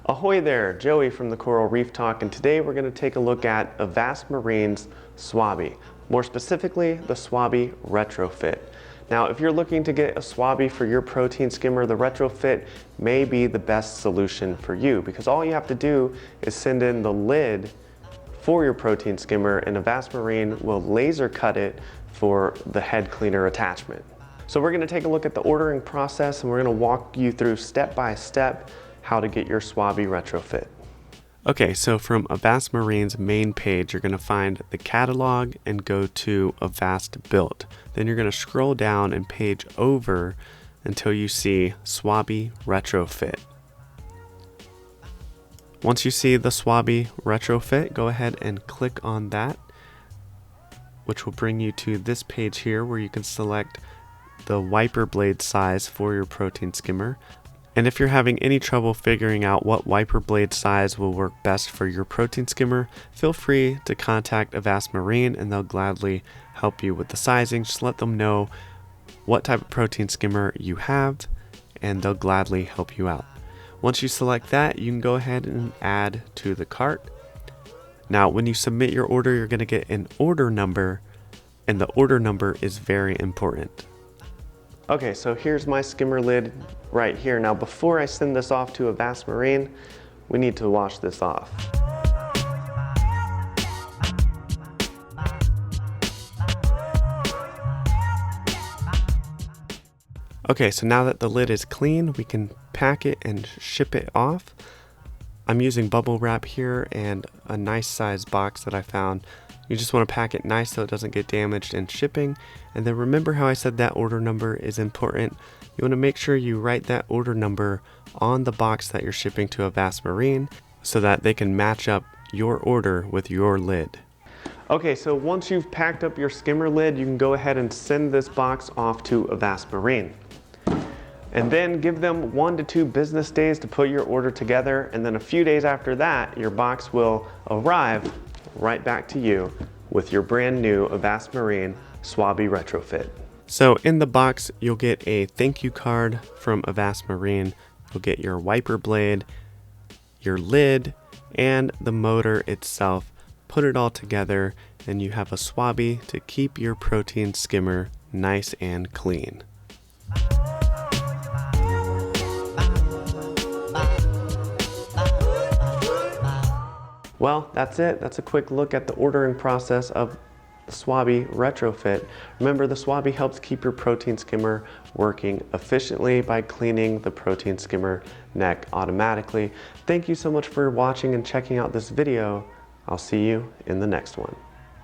Ahoy there, Joey from the Coral Reef Talk, and today we're going to take a look at Avast Marine's Swabbie, more specifically the Swabbie Retrofit. Now, if you're looking to get a Swabbie for your protein skimmer, the Retrofit may be the best solution for you because all you have to do is send in the lid for your protein skimmer and Avast Marine will laser cut it for the head cleaner attachment. So we're going to take a look at the ordering process and we're going to walk you through step by step how to get your Swabbie Retrofit. Okay, so from Avast Marine's main page, you're going to find the catalog and go to Avast Built. Then you're going to scroll down and page over until you see Swabbie Retrofit. Once you see the Swabbie Retrofit, go ahead and click on that, which will bring you to this page here where you can select the wiper blade size for your protein skimmer. And if you're having any trouble figuring out what wiper blade size will work best for your protein skimmer, feel free to contact Avast Marine and they'll gladly help you with the sizing. Just let them know what type of protein skimmer you have and they'll gladly help you out. Once you select that, you can go ahead and add to the cart. Now, when you submit your order, you're going to get an order number, and the order number is very important. Okay, so here's my skimmer lid right here. Now, before I send this off to Avast Marine, we need to wash this off. Okay, so now that the lid is clean, we can pack it and ship it off. I'm using bubble wrap here and a nice size box that I found. You just want to pack it nice so it doesn't get damaged in shipping. And then remember how I said that order number is important. You want to make sure you write that order number on the box that you're shipping to Avast Marine so that they can match up your order with your lid. Okay, so once you've packed up your skimmer lid, you can go ahead and send this box off to Avast Marine. And then give them 1 to 2 business days to put your order together, and then a few days after that, your box will arrive right back to you with your brand new Avast Marine Swabbie Retrofit. So in the box, you'll get a thank you card from Avast Marine. You'll get your wiper blade, your lid, and the motor itself. Put it all together, and you have a Swabbie to keep your protein skimmer nice and clean. Well, that's it. That's a quick look at the ordering process of the Swabbie Retrofit. Remember, the Swabbie helps keep your protein skimmer working efficiently by cleaning the protein skimmer neck automatically. Thank you so much for watching and checking out this video. I'll see you in the next one.